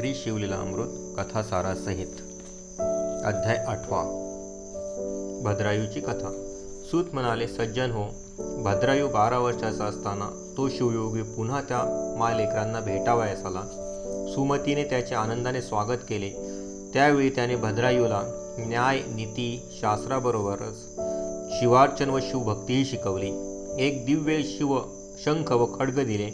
श्री शिवलीलामृत कथासारासहित अध्याय 8। भद्रायूची कथा। सूत म्हणाले, सज्जन हो, भद्रायू 12 वर्षाचा असताना तो शिवयोगी पुन्हा त्या मालेकरांना भेटावयास आला। सुमतीने त्याचे आनंदाने स्वागत केले। त्यावेळी त्याने भद्रायूला न्याय नीती शास्त्राबरोबरच शिवार्चन व शिवभक्तीही शिकवली। एक दिव्य शिव शंख व खड्ग दिले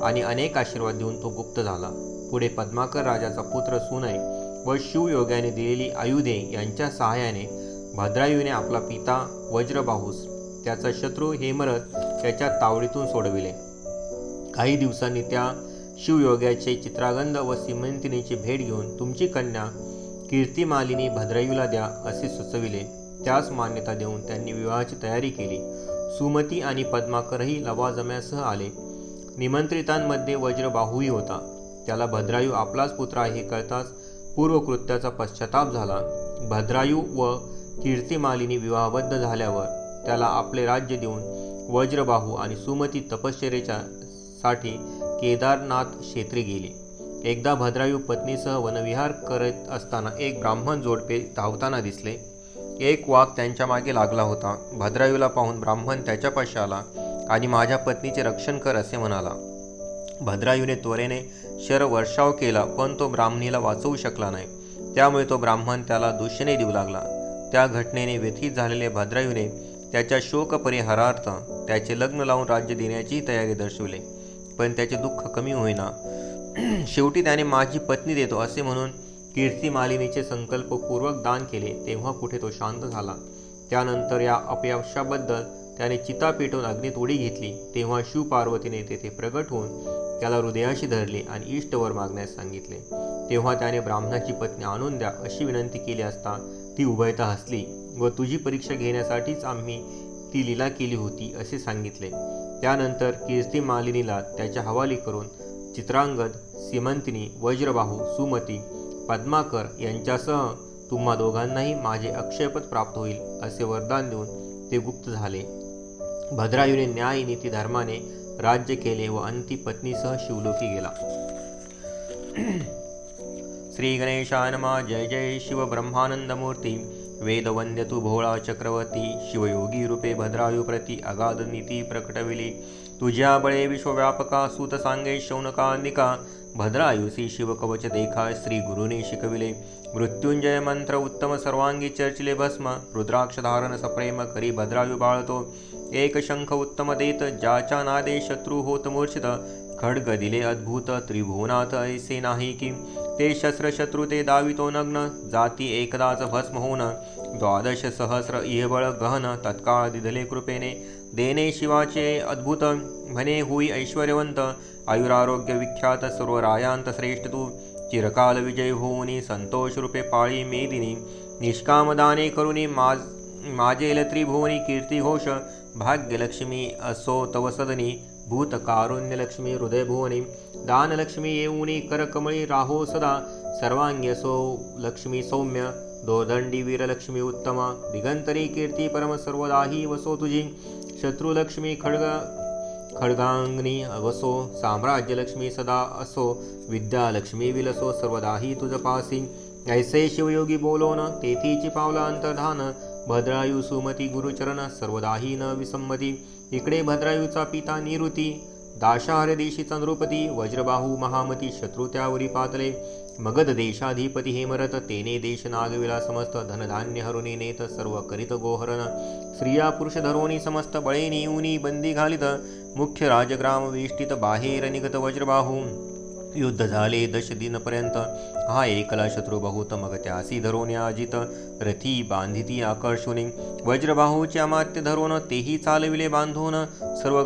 आणि अनेक आशीर्वाद देऊन तो गुप्त झाला। पुढे पद्माकर राजाचा पुत्र सुनय व शिवयोग्याने दिलेली आयुधे यांच्या सहाय्याने भद्रायूने आपला पिता वज्रबाहूस त्याचा शत्रू हेमरथ त्याच्या तावडीतून सोडविले। काही दिवसांनी त्या शिवयोग्याचे चित्रागंध व सीमंतिनीची भेट घेऊन तुमची कन्या कीर्तिमालिनी भद्रायूला द्या असे सुचविले। त्यास मान्यता देऊन त्यांनी विवाहाची तयारी केली। सुमती आणि पद्माकरही लवाजम्यासह आले। निमंत्रितांमध्ये वज्रबाहूही होता। त्याला भद्रायू आपलाच पुत्र आहे हे कळताच पूर्वकृत्याचा पश्चाताप झाला। भद्रायू व कीर्तिमालिनी विवाहबद्ध झाल्यावर त्याला आपले राज्य देऊन वज्रबाहू आणि सुमती तपश्चर्येच्या साठी केदारनाथ क्षेत्री गेली। एकदा भद्रायू पत्नीसह वनविहार करत असताना एक ब्राह्मण जोडपे धावताना दिसले। एक वाघ त्यांच्या मागे लागला होता। भद्रायूला पाहून ब्राह्मण त्याच्यापाशी आला आणि माझ्या पत्नीचे रक्षण कर असे म्हणाला। भद्रायूने त्वरेने शरवर्षाव केला, पण तो ब्राह्मणीला वाचवू शकला नाही। त्यामुळे तो ब्राह्मण त्याला दूषणे देऊ लागला। त्या घटनेने व्यथित झालेले भद्रायूने त्याच्या शोकपरिहारार्थ त्याचे लग्न लावून राज्य देण्याची तयारी दर्शवली, पण त्याचे दुःख कमी होईना। शेवटी त्याने माझी पत्नी देतो असे म्हणून कीर्तिमालिनीचे संकल्पपूर्वक दान केले, तेव्हा कुठे तो शांत झाला। त्यानंतर या अपयशाबद्दल त्याने चिता पेटवून अग्नीत उडी घेतली, तेव्हा शिवपार्वतीने तेथे प्रगट होऊन त्याला हृदयाशी धरले आणि इष्टवर मागण्यास सांगितले। तेव्हा त्याने ब्राह्मणाची पत्नी आणून द्या अशी विनंती केली असता ती उभयता हसली व तुझी परीक्षा घेण्यासाठीच आम्ही ती लीला केली होती असे सांगितले। त्यानंतर कीर्तिमालिनीला त्याच्या हवाली करून चित्रांगद, सीमंतिनी, वज्रबाहू, सुमती, पद्माकर यांच्यासह तुम्हा दोघांनाही माझे अक्षयपद प्राप्त होईल असे वरदान देऊन ते गुप्त झाले। भद्रायूने न्याय नीती धर्माने राज्य केले व अंती पत्नीसह शिवलोकी गेला। श्री गणेशाय नमः। जय जय शिव ब्रह्मानंद मूर्ती। वेदवंद्य तू भोळा चक्रवर्ती। शिवयोगी रूपे भद्रायू प्रति अगाध नीती प्रकटविली। तुझ्या बळे विश्वव्यापका सूत सांगे शौनकांनिका। भद्रायुसी शिवकवच देखा श्री गुरुने शिकविले। मृत्युंजय मंत्र उत्तम सर्वांगी चर्चिले भस्म। रुद्राक्ष धारण सप्रेम करी भद्रायू बाळतो। एक शंख उत्तम देत ज्याच्या नादे शत्रू होत मूर्छित। खड्ग दिले अद्भुत त्रिभुवनाथ ऐसे नाही की। ते शस्त्र शत्रू ते दावितो नग्न जाती एकदाच भस्म होऊन। 12 सहस्र इहबळ गहन तत्काळ दिधले कृपेने। देणे शिवाचे अद्भुत म्हणे होई ऐश्वर्यवंत। आयुरारोग्य विख्यात सर्व रायांत श्रेष्ठ तू। चिरकाल विजय होऊनी संतोष रूपे पाळी मेदिनी। निष्कामदाने करुणी माजेल त्रिभुवनी कीर्ती घोष। भाग्यलक्ष्मी असो तव सदनी भूत कारुण्यलक्ष्मी हृदयभुवनी। दानलक्ष्मी येऊनी करकमळी राहो सदा। सर्वांगी असो लक्ष्मी सौम्य दोर्दंडी वीरलक्ष्मी उत्तम। दिगंतरी कीर्ती परम सर्वदाही वसो तुझी। शत्रुलक्ष्मी खड्गांगनी वसो। साम्राज्यलक्ष्मी सदा असो। विद्यालक्ष्मी विलसो सर्वदाही तुझ पासी। ऐसे शिवयोगी बोलोन तेथीची पावला अंतर्धान। भद्रायू सुमती गुरुचरण सर्वदाही न विसंमती। इकडे भद्रायूचा पिता निऋती दाशाहर देशीचा नृपती। वज्रबाहू महामती शत्रू त्यावरी पातले। मगध देशाधिपती हेमरथ तेने देश नागविला समस्त। धनधान्य हरुणी नेत सर्व करीत गोहरण। स्त्रिया पुरुष धरोनी समस्त बळे नेऊनी बंदी घालित। मुख्य राजग्राम वेष्टित बाहेर निगत वज्रबाहू। युद्ध झाले 10 दिनपर्यंत हा एकला शत्रू बहुत। मग त्यासी धरोने अजित रथी बांधिती आकर्षुनी। वज्रबाहूचे अमात्य धरोन तेही चालविले बांधून। सर्व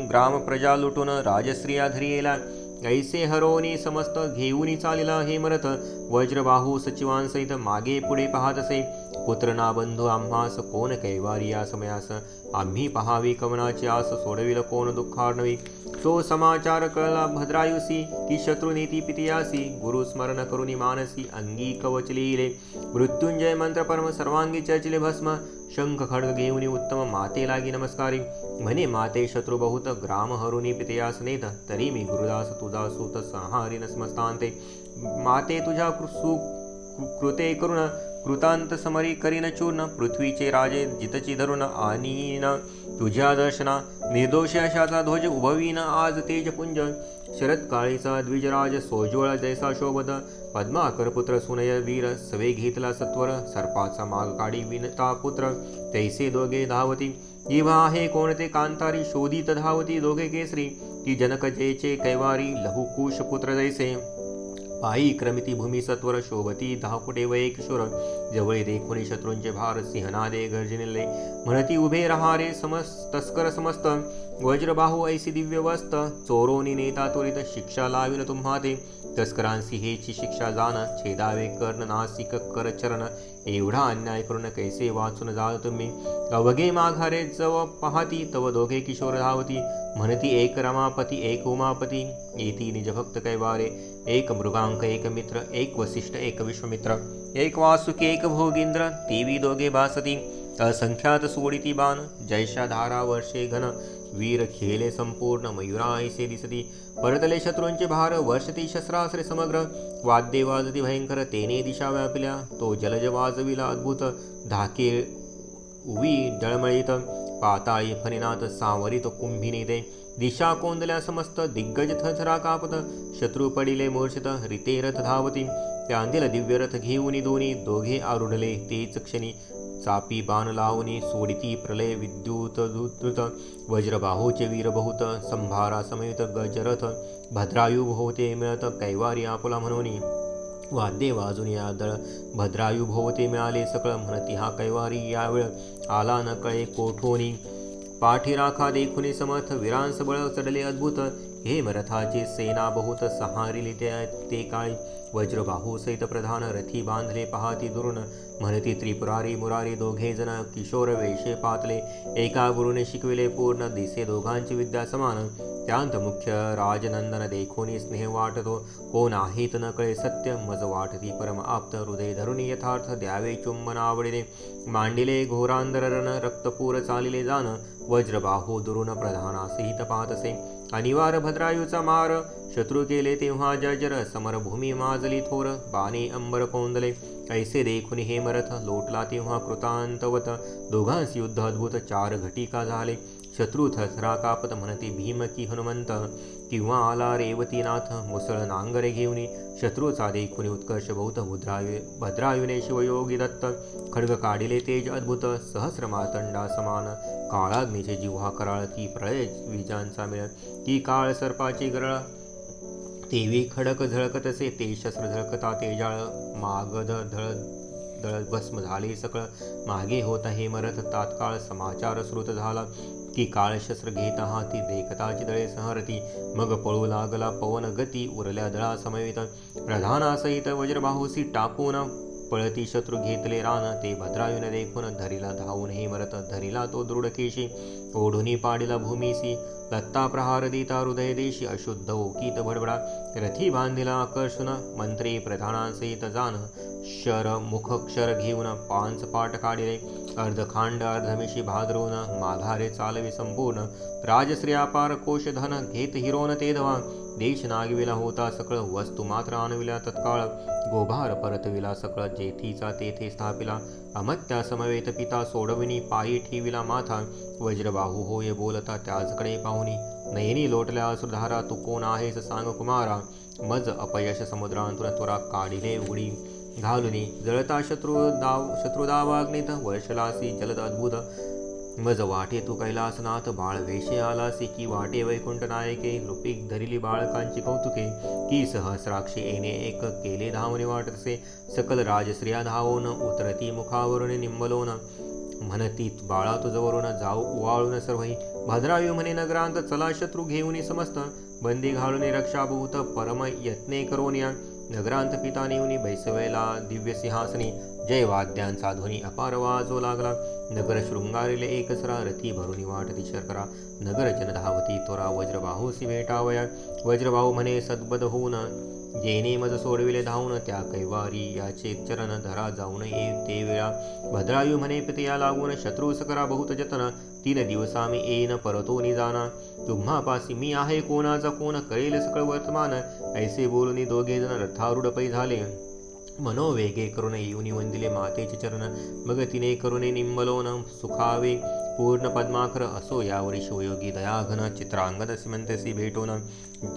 ग्राम प्रजा लुटून राजस्त्रिया धरियेला। ऐसे हरोनी समस्त घेऊनी चालिला हेमरथ। वज्रबाहू सचिवांसहित मागे पुढे पाहतसे। पुत्र ना बंधू आम्हास कोण कैवारी या समयास। आम्ही पहावी कवनाची आस सोडविल कोण दुःखार्णवी। तो समाचार कळला भद्रायुसी की शत्रुनीती पितियासी। गुरु स्मरण करुणी मानसी अंगी कवच लिहिले। मृत्युंजय मंत्र परम सर्वांगी चर्चिले भस्म। शंख खड्ग घेऊन उत्तम माते लागी नमस्कारी. म्हणे माते शत्रू बहुत ग्राम हरुनी पितयास नेत. तरी मी गुरुदास तुझा सूत संहारी नसमस्तांते. माते तुझ्या कृते करुण कृतांत समरी करीन चूर्ण. पृथ्वीचे राजे जितची धरुण आणीन तुझ्या दर्शना. निर्दोष अशाचा ध्वज उभवीन आज तेजपुंज. शरत्काळीचा द्विजराज सोज्वळ जैसा शोभत. पद्माकर पुत्र सुनय वीर सवे घेतला सत्वर. सर्पाचा माग काढी विनता पुत्र तैसे दोघे धावती. इव्हा आहे कोणते कांतारी शोधित धावती दोघे केसरी. ती जनक जयचे कैवारी लहुकुश पुत्र जैसे. पायी क्रमिती भूमी सत्वर शोभती धाकुटे वये किशोर. जवळी देखुनी शत्रूंचे भार सिंहनादे गर्जनिले. म्हणती उभे रहारे तस्कर समस्त. वज्रबाहू ऐसी दिव्य वस्त. चोरोनी नेता त्वरित शिक्षा लाविन तुम्हा ते. तस्करांसी हेची शिक्षा जाण छेदावे कर्ण नासिक कर चरण. एवढा अन्याय करून कैसे वाचून जाल तुम्ही. अवघे माघारे जव पाहती तव दोघे किशोर धावती. म्हणती एक रमापती एक उमापती. येती निज भक्त कैवारे. एक मृगांक एक मित्र एक वसिष्ठ एक विश्वमित्र. एक वासुकी एक भोगींद्र तेवी दोघे भासती. असंख्यात सोडिती बाण जैशा धारा वर्षे घन. वीर खेले संपूर्ण मयुरा ऐसे दिसती. परतले शत्रूंचे भार वर्षती शस्त्रास्त्रे समग्र. वाद्ये वाजती भयंकर तेने दिशा व्यापिल्या. तो जलज वाजविला अद्भुत धाके उवी डळमळीत. पाताळी फणिनाथ सावरित कुंभिनी ते. दिशा कोंदल्या समस्त दिग्गज थरथरा कापत. शत्रू पडिले मूर्छित रिते रथ धावती. त्यांदिल दिव्य रथ घेऊनी दोन्ही दोघे आरुढले तेच क्षणी. चापी बाण लावणी सोडिती प्रलय विद्युत द्रुत. वज्रबाहूचे वीर बहुत संभारा समेत गजरथ. भद्रायू भोवते मिळत कैवारी आपुला म्हणून. वाद्ये वाजून या दळ भद्रायू भोवते मिळाले सकळ. म्हणती हा कैवारी यावेळ आला न कळे कोठोनी. पाठी राखा देखुनी समर्थ वीरांस बळ चढले अद्भुत. हे मरथाची सेना बहुत सहारिली ते काळी. वज्रबाहू सहित प्रधान रथी बांधले पाहती दुरून. म्हणती त्रिपुरारी मुरारी दोघे जण किशोर वेशे पातले. एका गुरुने शिकविले पूर्ण दिसे दोघांची विद्या समान. त्यांत मुख्य राजनंदन देखोनी स्नेह वाटतो. कोण आहेत न कळे सत्य मज वाटती परम आप्त. हृदय धरुनी यथार्थ द्यावे चुंबन आवडिले. मांडिले घोरांदर रण रक्तपूर चालिले जाण. वज्रबाहू दुरून प्रधानासहित पाहतसे. अनिवार भद्रायूचा मार शत्रू केले तेव्हा जर्जर. समरभूमी माजली थोर बाणे अंबर कोंदले. ऐसे देखुनी हे मरथ लोटला तेव्हा कृतांतवत. दोघांस युद्ध अद्भुत चार घटिका झाले. शत्रू थरथरा कापत म्हणती भीम की हनुमंत. किंवा आला रेवतीनाथ मुसळ नांगरे घेऊनी. शत्रूचा देखुनी उत्कर्ष बहुत भद्रायुने शिवयोगी दत्त. खड्ग काढिले तेज अद्भुत सहस्र मातंडा समान. काळाग्नीचे जिव्हा कराळ ती प्रळय विजांचा मिळ. ती काळ सर्पाची गरळ तेवी खडक झळकतसे. ते शस्त्र झळकता तेजाळ मागध दळ भस्म झाले सकळ. मागे होता हे मरथ तात्काळ समाचार श्रुत झाला. की काळ शस्त्र घेता हाती देखताची दळे सहरती. मग पळू लागला पवन गती उरल्या दळा समवेत. प्रधानासहित वज्रबाहूसी टाकून पळती शत्रू घेतले रान. ते भद्रायून देखून धरिला धावून हे मरथ. धरिला तो दृढकेशी ओढुनी पाडिला भूमीसी. दत्ता प्रहार देता हृदय देशी अशुद्ध ओकीत बडबडा. रथी बांधिला आकर्षुन मंत्री प्रधानासहित जाण. शर मुख क्षर घेऊन पांच पाट काढिले. अर्धखांड अर्धमिशी भाद्रून माघारे चालवी संपूर्ण. राजश्री अपार कोश धन घेत हिरोन ते धवा. देश नागविला होता सकळ वस्तू मात्र आणविला तत्काळ. गोभार परतविला सकळ जेथीचा तेथे स्थापिला. अमत्या समवेत पिता सोडविनी पायी ठेविला माथा. वज्रबाहू होय बोलता त्याचकडे पाहुनी. नयनी लोटल्या अश्रुधारा तू कोण आहेस सांग कुमारा. मज अपयश समुद्रांतून त्वरा काढिले उडी घालुनी. जळता शत्रुदावाग्नीत वर्षलासी जलद अद्भुत. मज वाटे तू कैलासनाथ बाळ वेशे आलासी. की वाटे वैकुंठ नायके रूपी धरिली बाळकांची कौतुके. की सहस्राक्षी येणे एक केले धावणे वाटतसे. सकल राजश्रिया धावून उतरती मुखावरून निंबलोन. म्हणती बाळा तुझवरून जाऊ उवाळून सर्वही. भद्रायू म्हणे नगरांत चला शत्रू घेऊनी समस्त. बंदी घालून रक्षाभूत परम यत्ने करोनिया. नगरांत पिता नेऊनी बैसवेला दिव्य सिंहासनी. जय वाद्यांचा ध्वनी अपार वाजो लागला. नगर शृंगारिले एकसरा रथी भरुनी वाटती शर्करा. नगर जन धावती त्वरा वज्रबाहूसी भेटावया. वज्रबाहू म्हणे सद्बद होऊन जेने मज सोडविले धावून त्या कैवारी याचे चरण धरा जाऊन ये ते वेळा भद्रायू म्हणे पितया लागून शत्रू सकरा बहुत जतन 3 दिवसा मी येईन परतोनी जाना तुम्हापासी मी आहे कोणाचा कोण कळेल सकळ वर्तमान ऐसे बोलून दोघे जण रथारूढ पै झाले मनोवेगे करून येऊनी वंदिले मातेचे चरण मग तिने करुणे निंबलोन सुखावे पूर्ण पद्माकर असो यावरी शिवयोगी दयाघन चित्रांगद सिमंतसी भेटोन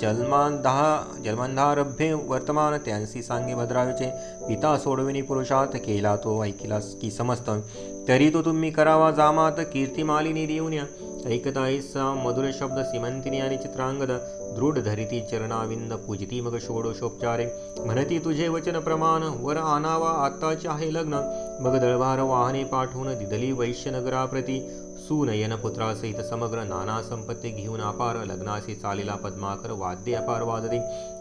जन्मांधारभ्ये वर्तमान त्यांसी सांगे भद्रायूचे पिता सोडविनी पुरुषार्थ केला तो ऐकिला की समस्त तरी तो तुम्ही करावा जामात कीर्तिमालिनी देऊन्या ऐकता ऐसा मधुर शब्द सिमंतिनी आणि चित्रांगद दृढ धरिती चरणाविंद पूजिती मग षोडशोपचारे म्हणती तुझे वचन प्रमाण वर आणावा आत्ताचे आहे लग्न मग दळभार वाहने पाठवून दिदली वैश्यनगराप्रती सुनयन पुत्रासहित समग्र नाना संपत्ती घेऊन अपार लग्नाशी चालेला पद्माकर वाद्य अपार वाजते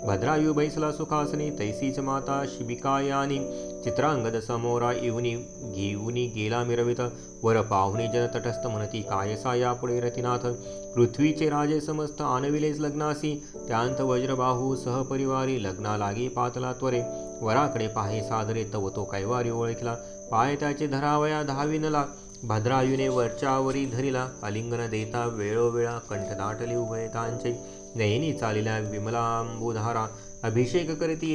भद्रायू बैसला सुखासनी तैसीच माता शिबिकायानी चित्रांगद समोरा येऊनी घेऊनी गेला मिरवित वर पाहुणे जन तटस्थ म्हणती कायसा यापुढे रतिनाथ पृथ्वीचे राजे समस्त आणविलेच लग्नासी त्यांत वज्रबाहू सहपरिवारी लग्ना लागे पातला त्वरे वराकडे पाहे सादरे तव तो कैवारी ओळखला पाय त्याचे धरावया धाविनला भद्रायूने वरच्यावरी धरिला आलिंगन देता वेळोवेळा कंठ दाटली उभयतांचे नयनी चालिल्या विमलांबुधारा अभिषेक करती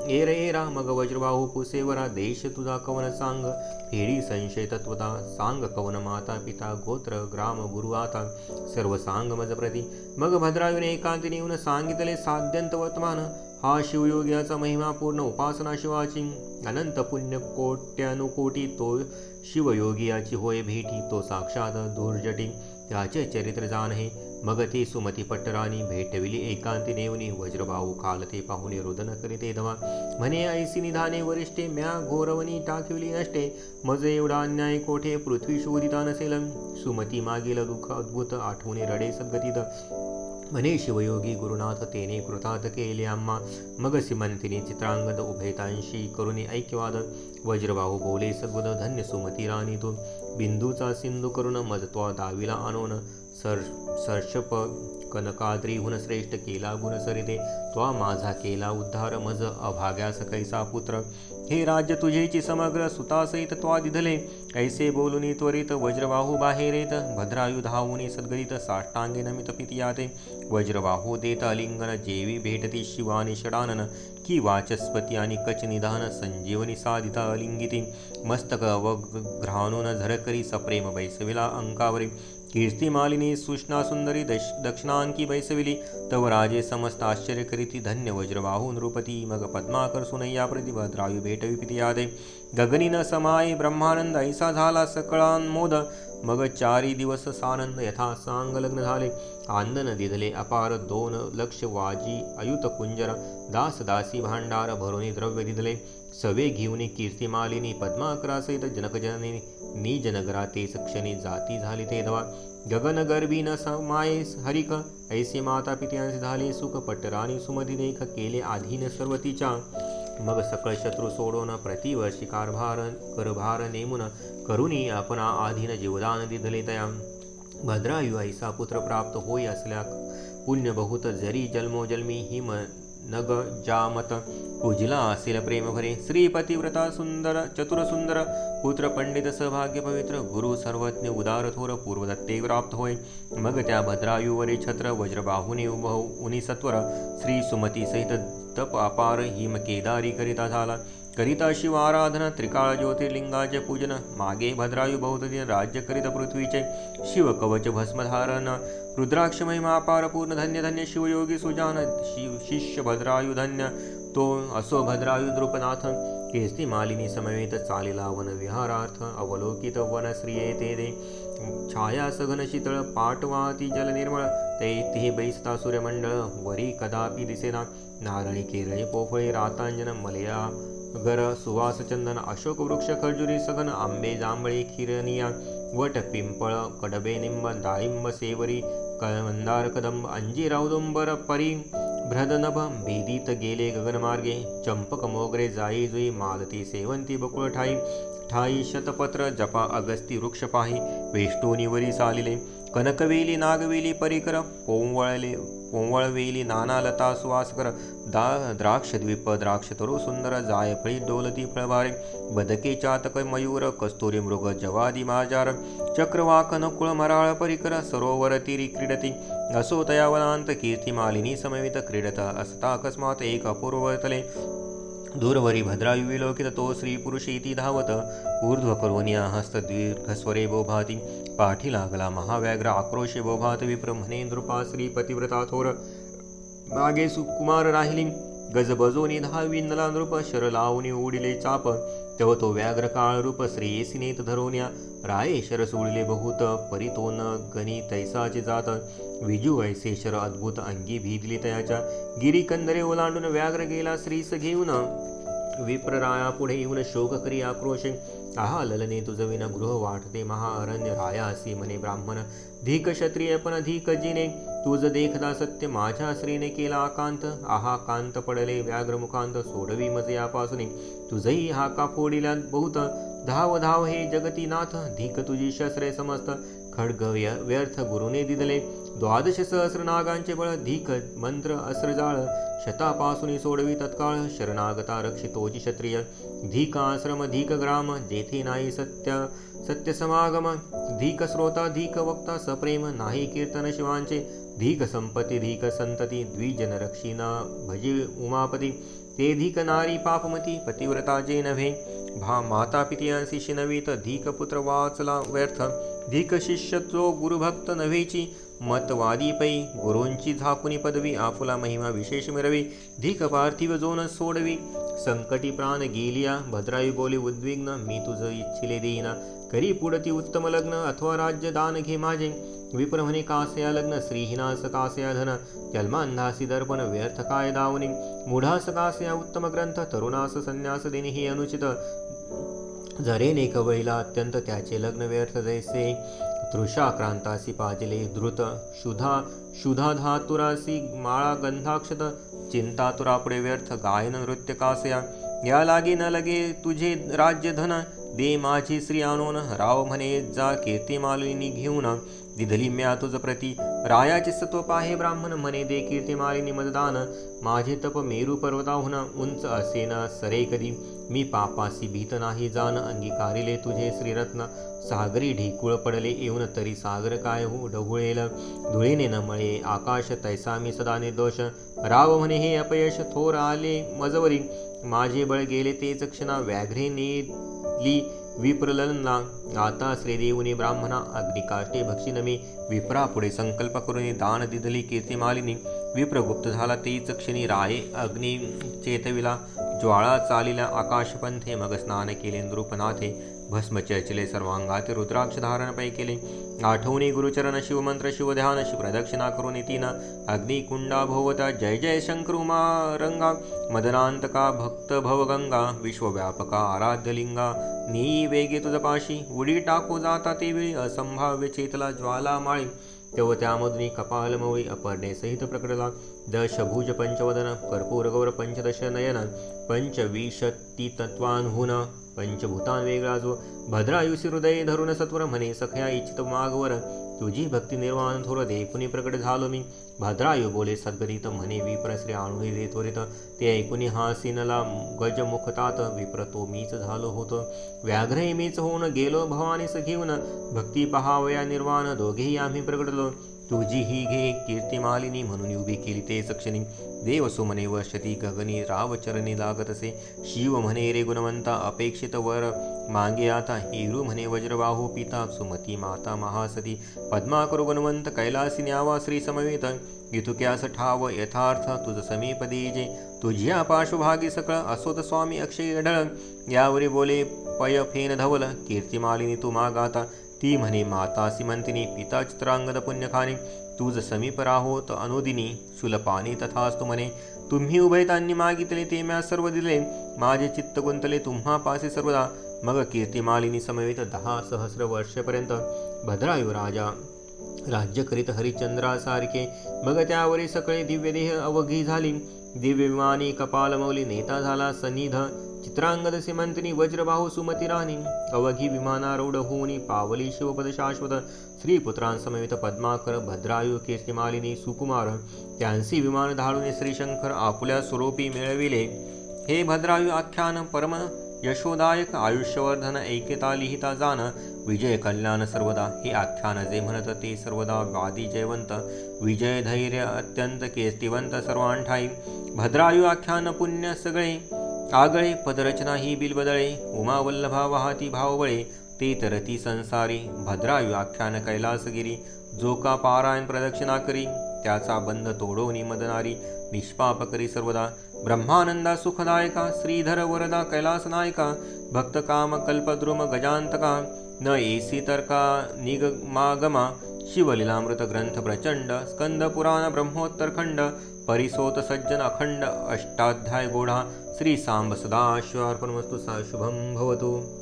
ए रे रा मग वज्रबाहू पुसेवरा देश तुझा कवन सांग फेडी संशय तत्वता सांग कवन माता पिता गोत्र ग्राम गुरु आता सर्व सांग मज प्रती मग भद्रायूने एकांती येऊन सांगितले साध्यंत वर्तमान हा शिवयोग्याचा महिमा पूर्ण उपासना शिवाची अनंत पुण्य कोट्यानुकोटी तो शिवयोगियाची होय भेटी तो साक्षात दुर्जटी त्याचे चरित्र जाणहे मग ती सुमती पट्टराणी भेटविली एकांती नेवनी वज्रबाहू कालते पाहुणे रुदन करीते धवा म्हणे ऐसी निधाने वरिष्ठे म्या घोरवणी टाकविली नष्टे मज एवढा अन्याय कोठे पृथ्वी शोधिता नसेल सुमती मागील दुःख अद्भुत आठवणे रडे सद्गतीत म्हणे शिवयोगी गुरुनाथ तेने कृतार्थ केले आम्हा मग सिमंतिनी चित्रांगद उभयतांशी करुणी ऐक्यवाद वज्रबाहू बोले सद्वद धन्य सुमती राणी तो बिंदूचा सिंधू करून मजत्वा दाविला आणून सर्षप कनकाद्रीहून श्रेष्ठ केला गुण सरिते त्वा माझा केला उद्धार मज अभाग्यास कैसा पुत्र हे राज्य तुझेची समग्र सुतासहित त्वा दिधले ऐसे बोलुनी त्वरित वज्रबाहू बाहेरेत भद्रायू धावुनी सद्गदित साष्टांगे नमित पितियाते वज्रबाहू देत अलिंगन जेवी भेटती शिवानी षडानन की वाचस्पती आणि कच निधान संजीवनी साधिता अलिंगिती मस्तक अवघ्राणून झरकरी सप्रेम बैसविला अंकावरी कीर्तिमालिनी सुष्णा सुंदरी दक्षिणांकी बैसविली तव राजे समस्त आश्चर्य करीती धन्य वज्रबाहू नृपती मग पद्माकर सुनय्या प्रति भद्रायू भेटवी पितियादे गगनी न समाये ब्रह्मानंद ऐसा झाला सकळांमोद मग 4 दिवस सानंद यथा सांग लग्न झाले आंदन दिधले अपार 2 लक्ष वाजी अयुत कुंजर दास दासी भांडार भरोनी द्रव्य दिधले सवे घेऊन कीर्तिमालिनी पद्माकरासहित जनकजननी निजनगरा ते क्षणी जाती झाली ते धवा गगन गर्भी न समाये हरिक ऐसे माता पित्यांचे झाले सुख पट्टराणी सुमती देख केले आधीन सर्वतीच्या मग सकळ शत्रू सोडून प्रतिवर्षी करभार नेमुन करुणी आपणा आधीन जीवदान दिधले तया भद्रायू ऐसा पुत्र प्राप्त होई असल्या पुण्य बहुत जरी जन्मोजन्मी हिम नग जामत पूजिला असेल प्रेम भरे श्रीपतिव्रता सुंदर चतुर सुंदर पुत्र पंडित सहभाग्य पवित्र गुरु सर्वज्ञ उदार थोर पूर्वदत्ते प्राप्त होय मग त्या भद्रायूवरी छत्र वज्रबाहुने उनी सत्वर श्री सुमती सहित तप अपार हिम केदारी करिता झाला करिता शिव आराधना त्रिकाळ ज्योतिर्लिंगाचे पूजन मागे भद्रायू बहुत दिन राज्य करित पृथ्वीचे शिव कवच भस्मधारण रुद्राक्ष महिमा अपार पूर्ण धन्य धन्य शिवयोगी सुजान शिष्य भद्रायू धन्य तो असो भद्रायू द्रुपनाथ केस्ती मालिनी समवेत चालिला वन विहारार्थ अवलोकित वन श्रिये ते दे छाया सघन शीतळ पाटवाती जल निर्मळ ते बैसता सूर्यमंडळ वरी कदापि दिसेना नारळी केरळे पोफळे रातांजन मलया गर सुवास चंदन अशोक वृक्ष खजुरी सघन आंबे जांभळे खिरनिया वट पिंपळ कडबे निंब डाळिंब सेवरी मंदार कदंब अंजीर औदुंबर परी भ्रदनभ भेदीत गेले गगनमार्गे चंपक मोगरे जाई जुई मालती सेवंती बकुळ ठाई ठाई शतपत्र जपा अगस्ती वृक्ष पाही वेष्टोनीवरी चालिले कनकवेली नागवेली परिकर पोंवळवेली नाना लता सुवासकर द्राक्षद्वीप द्राक्षतरू सुंदर जायफळी डोलती फळभारे बदके चातक मयूर कस्तुरी मृग जवादी माजार चक्रवाक नकुळ मराळ परिकर सरोवर तीरी क्रीडती असो तयावनांत कीर्तिमालिनी समवित क्रीडत असता अकस्मात एक अपूर्वतले दूरवरी भद्रायु विलोकित तो स्त्री पुरुषेती धावत ऊर्ध्व करोनिया हस्तदीर्घस्वरे बोभाती पाठी लागला महाव्याघ्र आक्रोशे बोभात विप्र म्हणे नृपा श्री पतिव्रता थोर मागे सुकुमार राहिली गजबजोनी धावी नला नृप शर लावणी उडिले चाप तव तो व्याघ्र काळ रूप श्रेयसीनेत धरोन्या राये शर सोडिले बहुत परितोन गणी तैसाचे जात विजू ऐसे शर अद्भुत अंगी भीदली तयाच्या गिरी कंदरे ओलांडून व्याघ्र गेला श्रीस घेऊन विप्रराया पुढे येऊन शोक करी आक्रोशे आहा ललने तुझविन गृह वाटते महाअरण्य रायासी म्हणे ब्राह्मण धीक क्षत्रिय पण धीक जिने तुझ देखदा सत्य माझ्या श्रीने केला आकांत आहा कांत पडले व्याघ्रमुखांत सोडवी मजे यापासून तुझही हाका फोडिला बहुत धाव धाव हे जगती नाथ धीक तुझी शस्त्रे समस्त खड्ग व्यर्थ गुरुने दिदले 12 सहस्र नागांचे बळ धीक मंत्र अस्त्रजाळ शतापासून सोडवी तत्काळ शरणागता रक्षितोजी क्षत्रिय धीक आश्रम धीक ग्राम जेथे नाही सत्य समागम धीक श्रोता धीक वक्ता सप्रेम नाही कीर्तन शिवांचे धीक संपत्ती धीक संतती द्विजन रक्षिणा भजी उमापती ते धीक नारी पापमती पतिव्रता जे नव्हे माता पितयांशी शिनवीत धीक पुत्र वाचला व्यर्थ धीक शिष्य तो गुरुभक्त नव्हेची मतवादी पै गुरूंची झाकुनी पदवी आफुला महिमा विशेष मिरवी धीक पार्थिव जोन सोडवी संकटी प्राण गेलिया भद्रायू बोली उद्विग्न मी तुझ इच्छिले देईना करी पुढती उत्तम लग्न अथवा राज्य दान घे माझे विप्र म्हणे कासया लग्न श्रीहीनास कासया धन जन्मांधासी दर्पण व्यर्थ काय दावने मूढास कासया उत्तम ग्रंथ तरुणास संन्यास देणे हे अनुचित जरेने कवळीला अत्यंत त्याचे लग्न व्यर्थ जैसे तृषाक्रांतासी पाजले धृत शुधा धातुरासी माळा गंधाक्षत चिंतातुरा पुढे व्यर्थ गायन नृत्य कासया या लागे न लगे तुझे राज्य धन दे माझी श्री आणून राव म्हणे जा कीर्ती मालिनी घेऊन दिधली म्या तुझ प्रती रायाचे सत्व पाहे ब्राह्मण म्हणे दे कीर्ती मालिनी मतदान माझे तप मेरू पर्वताहून उंच असेन सरे कधी मी पापासी भीत नाही जाण अंगीकारिले तुझे श्रीरत्न सागरी ढिकुळ पडले येऊन तरी सागर काय हो ढवळेल धुळीने न मळे आकाश तैसा मी सदा निर्दोष राव म्हणे हे अपयश थोर आले मजवरी माझे बळ गेले तेच क्षणा व्याघ्रे नेली विप्रलना आता श्रीदेवनी ब्राह्मणा अग्निकाष्टे भक्षिनमी विप्रा पुढे संकल्प करून दान दिधली कीर्तिमालिनी विप्रगुप्त झाला तेच क्षणी राये अग्नी चेतविला ज्वाळा चालिला आकाशपंथे मग स्नान केले नृपनाथे भस्म चर्चिले सर्वांगात रुद्राक्ष धारण पै केले आठवणी गुरुचरण शिवमंत्र शिवध्यान शिवप्रदक्षिणा करून तीन अग्निकुंडा भोवता जय जय शंकर उमा रंगा मदनांतका भक्त भवगंगा विश्वव्यापका आराध्यलिंगा नी वेगे तुझपाशी उडी टाकू जाता ते वेळी असंभाव्य चेतला ज्वाला माळी तेव्हा त्यामधून कपालमौळी अपर्णे सहित प्रकटला दशभुज पंचवदन कर्पूर गौर पंचदश नयन 25 तत्वांहून पंचभूतान वेगळा जो भद्रायुषी हृदय धरून सत्वर म्हणे सख्या इच्छित मागवर तुझी भक्ती निर्वाण थोर देखुनी प्रकट झालो मी भद्रायू बोले सद्गरित म्हणे विप्रश्री आणून दे त्वरित ते ऐकुनी हासीनला गजमुखतात विप्र तो मीच झालो होतो व्याघ्रही मीच होऊन गेलो भवानीस घेऊन भक्ती पहावया निर्वाण दोघेही आम्ही प्रकटलो तुझी ही घे कीर्तिमालिनी म्हणून उभी केली ते सक्षणी देव सुमने वर्षती गगनी रावचरणी लागत असे शिव म्हणे रे गुणवंता अपेक्षित वर मागे आता हिरू म्हणे वज्रबाहू पिता सुमती माता महासती पद्मा करू गुणवंत कैलासी न्यावा श्री समवेत इथुक्यास ठाव यथार्थ तुझ समीप देजे तुझ्या पार्श्वभागी सकळ असोत स्वामी अक्षय ढळ यावरी बोले पय फेन धवल कीर्तिमालिनी तू मागाता ती म्हणे माता सिमंतिनी पिता चित्रांगद पुण्यखानी तुझ समीप राहोत अनुदिनी शुलपानी तथास्तु म्हणे तुम्ही उभयतांनी मागितले ते म्या सर्व दिले माझे चित्त गुंतले तुम्हा पासे सर्वदा मग कीर्तिमालिनी समवेत 10 सहस्र वर्षपर्यंत भद्रायू राजा राज्य करीत हरिश्चंद्रासारखे मग त्यावरी सकळे दिव्य देह अवघी झाली दिव्यविमानी कपालमौली नेता झाला सन्निध, चित्रांगद सीमंतिनी वज्रबाहू सुमती राणी, अवघी विमानारूढ होऊनी पावली शिवपद शाश्वत, श्रीपुत्रांसमवेत पद्माकर भद्रायू कीर्तिमालिनी सुकुमार, त्यांसी विमान धाडून श्रीशंकर आपुल्या स्वरूपी मिळविले. हे भद्रायू आख्यान परम यशोदायक, आयुष्यवर्धन ऐकेता लिहिता जाण, विजय कल्याण सर्वदा. हे आख्यान जे म्हणत ते सर्वदा वादी जयवंत, विजय धैर्य अत्यंत कीर्तिवंत सर्वांठाई. भद्रायू आख्यान पुण्य सगळे आगळे, पदरचना ही बिलबदळे, उमावल्लभा वाहती भावबळे, ते तरती संसारी. भद्रायू आख्यान कैलासगिरी, जो का पारायण प्रदक्षिणा करी, त्याचा बंध तोडोनी मदनारी, निष्पाप करी सर्वदा. ब्रह्मानंदा सुखदायका, श्रीधर वरदा कैलासनायका, भक्त काम कल्पद्रुम गजांतका, न एसी तर्का निगमागमा, शिवलीलामृत ग्रंथ प्रचंड, स्कंद पुराण ब्रह्मोत्तर खंड, परिसोत सज्जन अखंड, अष्टाध्याय गोढा. श्री सांब सदाशिवार्पणमस्तु. शुभम भवतु.